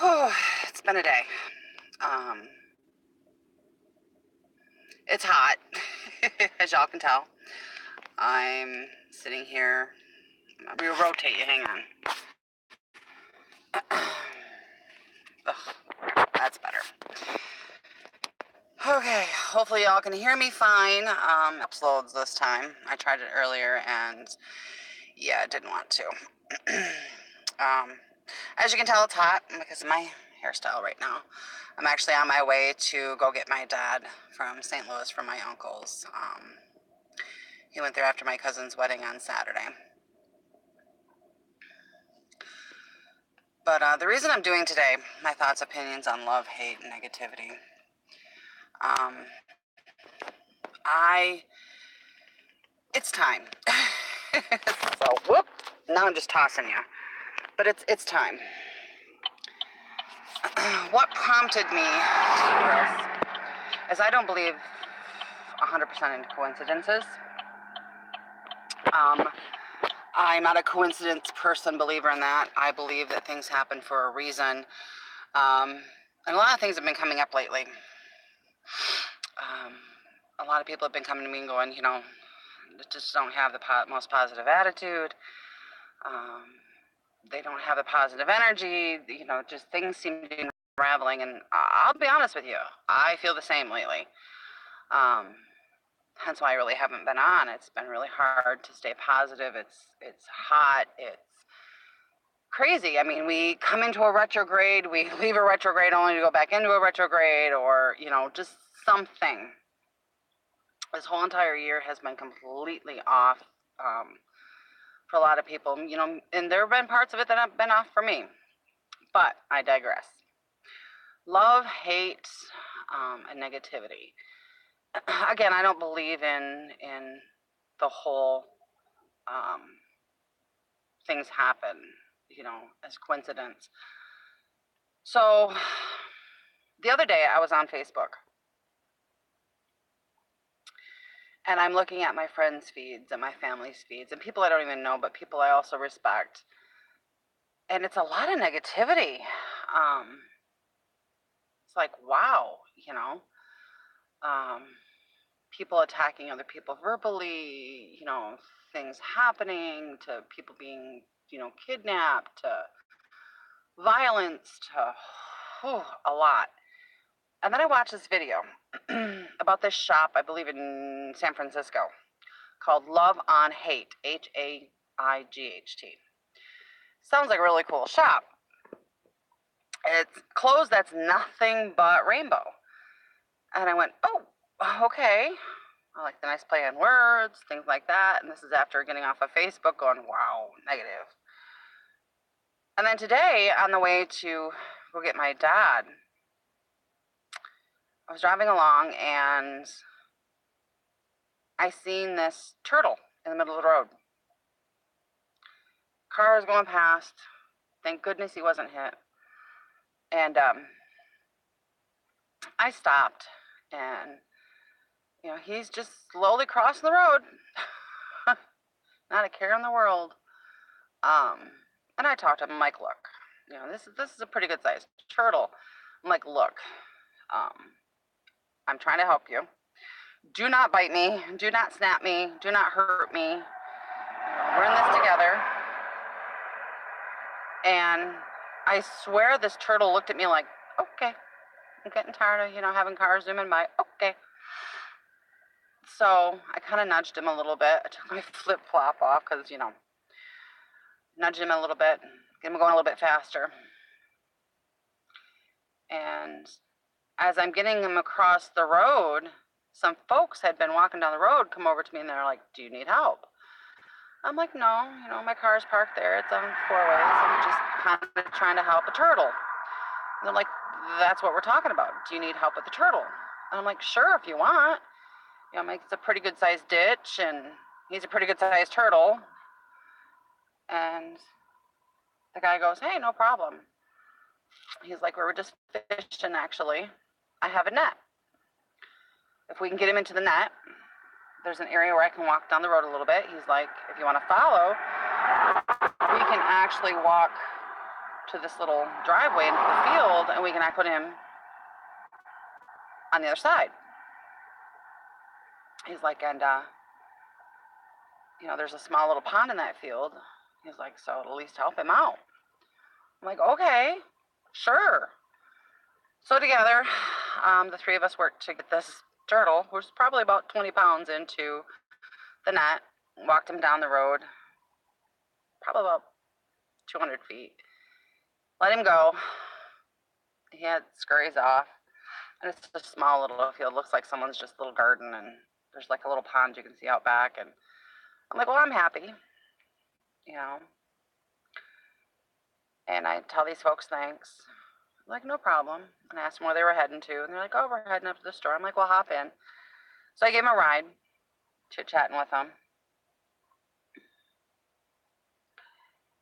Oh, it's been a day. Um, it's hot, as y'all can tell. I'm sitting here. We'll rotate you. Hang on. Ugh, that's better. Okay, hopefully y'all can hear me fine. Uploads this time. I tried it earlier and yeah, I didn't want to. As you can tell, it's hot because of my hairstyle right now. I'm actually on my way to go get my dad from St. Louis from my uncle's. He went there after my cousin's wedding on Saturday. But the reason I'm doing today, my thoughts, opinions on love, hate, and negativity. It's time. So, whoop, now I'm just tossing you. But it's time. What prompted me to do this is I don't believe 100% in coincidences. I'm not a coincidence person, believer in that. I believe that things happen for a reason. And a lot of things have been coming up lately. A lot of people have been coming to me and going, just don't have the most positive attitude. They don't have the positive energy. Just things seem to be unraveling. And I'll be honest with you, I feel the same lately. Hence why I really haven't been on. It's been really hard to stay positive. It's hot. It's crazy. I mean, we come into a retrograde, we leave a retrograde only to go back into a retrograde, or just something. This whole entire year has been completely off for a lot of people, and there have been parts of it that have been off for me. But I digress. Love, hate, and negativity. Again, I don't believe in the whole things happen, as coincidence. So the other day I was on Facebook and I'm looking at my friends' feeds and my family's feeds and people I don't even know, but people I also respect. And it's a lot of negativity. It's like, wow, people attacking other people verbally, things happening to people being, kidnapped, to violence, to a lot. And then I watched this video about this shop, I believe in San Francisco, called Love on Hate, Haight. Sounds like a really cool shop. It's clothes that's nothing but rainbow. And I went, oh, okay. I like the nice play on words, things like that. And this is after getting off of Facebook going, wow, negative. And then today, on the way to go get my dad, I was driving along and I seen this turtle in the middle of the road. Car was going past. Thank goodness he wasn't hit. And I stopped and, he's just slowly crossing the road. Not a care in the world. And I talked to him. I'm like, look, this is a pretty good sized turtle. I'm like, look, I'm trying to help you. Do not bite me. Do not snap me. Do not hurt me. We're in this together. And I swear this turtle looked at me like, okay, I'm getting tired of, having cars zooming by. Okay. So I kind of nudged him a little bit. I took my flip-flop off because, nudged him a little bit, get him going a little bit faster. And as I'm getting him across the road, some folks had been walking down the road, come over to me and they're like, do you need help? I'm like, no, my car's parked there. It's on 4 ways. I'm just kind of trying to help a turtle. And they're like, that's what we're talking about. Do you need help with the turtle? And I'm like, sure, if you want. It's a pretty good sized ditch and he's a pretty good sized turtle. And the guy goes, hey, no problem. He's like, we were just fishing, actually. I have a net. If we can get him into the net, there's an area where I can walk down the road a little bit. He's like, if you want to follow, we can actually walk to this little driveway into the field, and we can put him on the other side. He's like, and there's a small little pond in that field. He's like, so it'll at least help him out. I'm like, okay, sure. So together, the three of us worked to get this turtle, who's probably about 20 pounds, into the net, walked him down the road, probably about 200 feet. Let him go. He scurries off. And it's a small little field. Looks like someone's just little garden, and there's like a little pond you can see out back. And I'm like, well, I'm happy, And I tell these folks thanks. I'm like, no problem. And I asked them where they were heading to. And they're like, oh, we're heading up to the store. I'm like, well, hop in. So I gave them a ride, chit-chatting with them.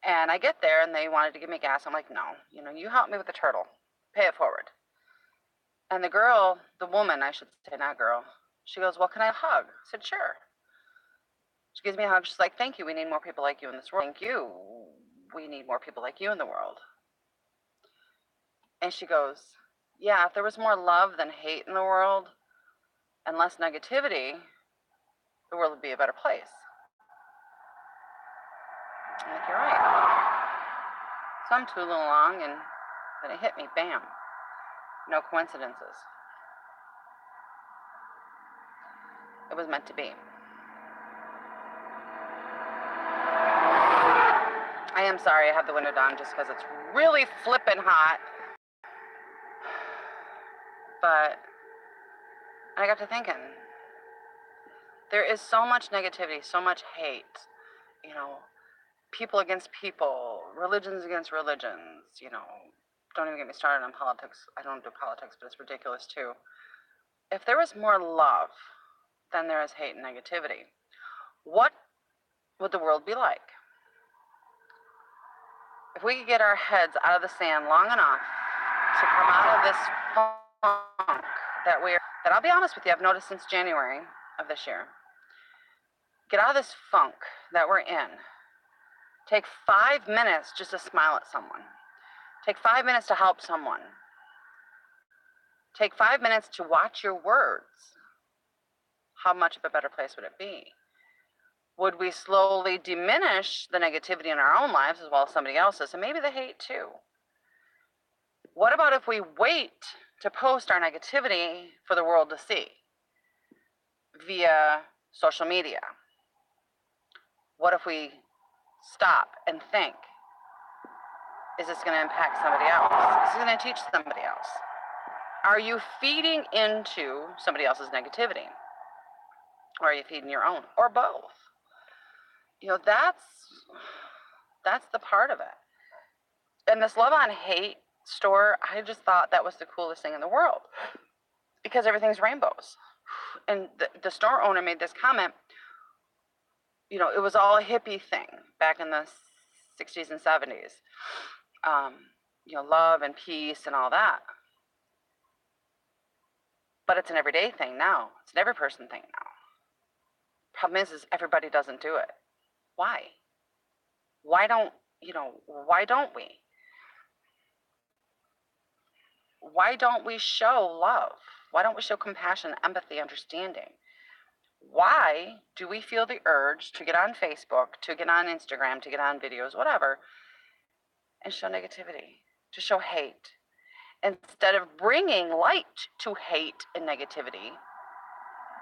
And I get there, and they wanted to give me gas. I'm like, no, you help me with the turtle. Pay it forward. And the girl, the woman, I should say, not girl, she goes, well, can I hug? I said, sure. She gives me a hug. She's like, thank you. We need more people like you in this world. Thank you. We need more people like you in the world. And she goes, yeah, if there was more love than hate in the world and less negativity, the world would be a better place. I'm like, you're right. So I'm tooling along, and then it hit me, bam. No coincidences. It was meant to be. I am sorry I have the window down just because it's really flippin' hot. But I got to thinking, there is so much negativity, so much hate, people against people, religions against religions, don't even get me started on politics. I don't do politics, but it's ridiculous too. If there was more love than there is hate and negativity, what would the world be like? If we could get our heads out of the sand long enough to come out of this funk that I'll be honest with you, I've noticed since January of this year. Get out of this funk that we're in. Take 5 minutes just to smile at someone. Take 5 minutes to help someone. Take 5 minutes to watch your words. How much of a better place would it be? Would we slowly diminish the negativity in our own lives as well as somebody else's, and maybe the hate too? What about if we wait to post our negativity for the world to see via social media? What if we stop and think, is this going to impact somebody else? Is this going to teach somebody else? Are you feeding into somebody else's negativity? Or are you feeding your own? Or both? That's the part of it. And this Love on Hate store, I just thought that was the coolest thing in the world because everything's rainbows. And the store owner made this comment, it was all a hippie thing back in the 60s and 70s. Love and peace and all that. But it's an everyday thing now. It's an every person thing now. Problem is everybody doesn't do it. Why? Why don't we? Why don't we show love? Why don't we show compassion, empathy, understanding? Why do we feel the urge to get on Facebook, to get on Instagram, to get on videos, whatever, and show negativity, to show hate? Instead of bringing light to hate and negativity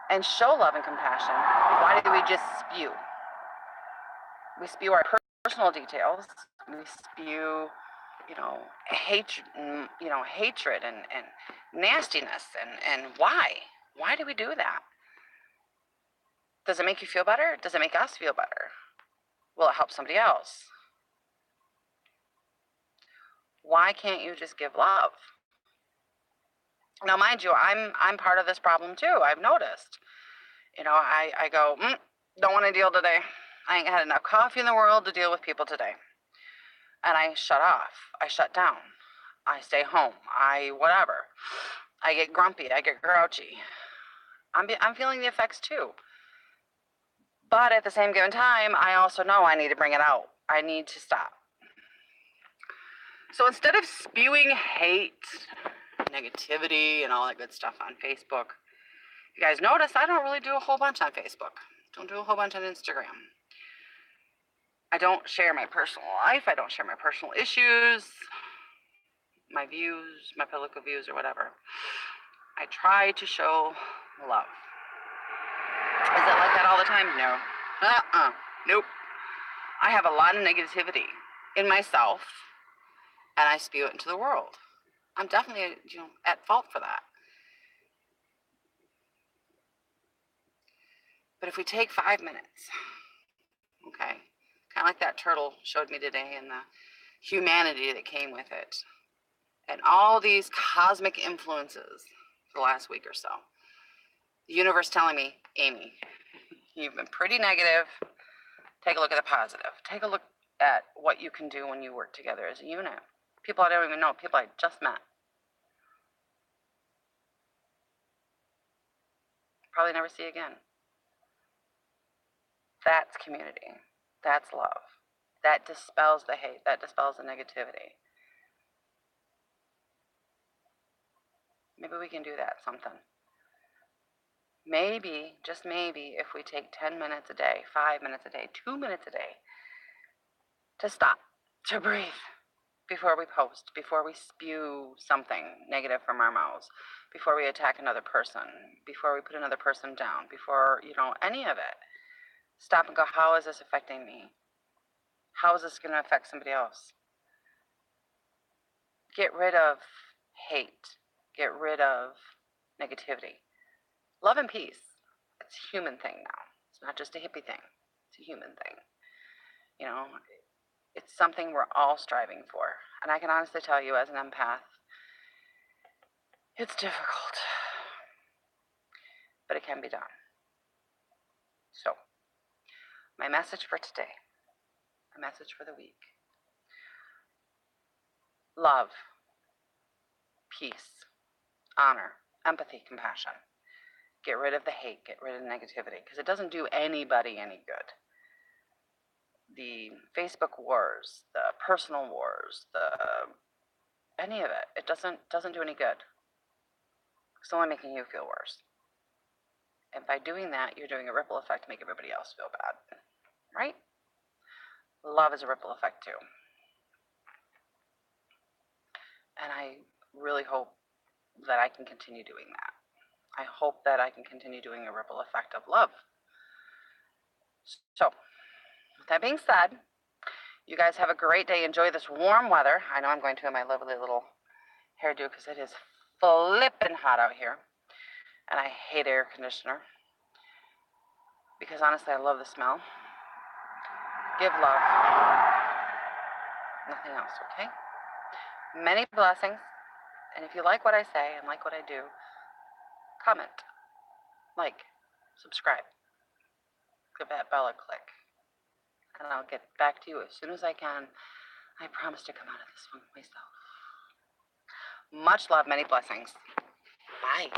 and show love and compassion, why do we just spew? We spew our personal details. We spew, hatred, hatred and nastiness. And why? Why do we do that? Does it make you feel better? Does it make us feel better? Will it help somebody else? Why can't you just give love? Now, mind you, I'm part of this problem too. I've noticed. I go, don't want to deal today. I ain't had enough coffee in the world to deal with people today. And I shut off. I shut down. I stay home. Whatever. I get grumpy. I get grouchy. I'm feeling the effects too. But at the same given time, I also know I need to bring it out. I need to stop. So instead of spewing hate, negativity, and all that good stuff on Facebook, you guys notice I don't really do a whole bunch on Facebook. Don't do a whole bunch on Instagram. I don't share my personal life. I don't share my personal issues, my views, my political views, or whatever. I try to show love. Is it like that all the time? No. Nope. I have a lot of negativity in myself, and I spew it into the world. I'm definitely, at fault for that. But if we take 5 minutes, okay, kind of like that turtle showed me today and the humanity that came with it, and all these cosmic influences for the last week or so, the universe telling me, Amy, you've been pretty negative. Take a look at the positive. Take a look at what you can do when you work together as a unit. People I don't even know, people I just met. Probably never see again. That's community. That's love. That dispels the hate. That dispels the negativity. Maybe we can do that, something. Maybe, just maybe, if we take 10 minutes a day, 5 minutes a day, 2 minutes a day, to stop, to breathe, before we post, before we spew something negative from our mouths, before we attack another person, before we put another person down, before, any of it. Stop and go, how is this affecting me? How is this going to affect somebody else? Get rid of hate. Get rid of negativity. Love and peace. It's a human thing now. It's not just a hippie thing. It's a human thing. It's something we're all striving for. And I can honestly tell you, as an empath, it's difficult. But it can be done. So, my message for today, my message for the week: love, peace, honor, empathy, compassion. Get rid of the hate, get rid of negativity, because it doesn't do anybody any good. The Facebook wars, the personal wars, any of it, it doesn't do any good. It's only making you feel worse. And by doing that, you're doing a ripple effect to make everybody else feel bad, right? Love is a ripple effect too. And I really hope that I can continue doing that. I hope that I can continue doing a ripple effect of love. So, with that being said, you guys have a great day. Enjoy this warm weather. I know I'm going to in my lovely little hairdo because it is flippin' hot out here. And I hate air conditioner. Because honestly, I love the smell. Give love. Nothing else, okay? Many blessings. And if you like what I say and like what I do, comment, like, subscribe. Give that bell a click. And I'll get back to you as soon as I can. I promise to come out of this one myself. Much love, many blessings. Bye.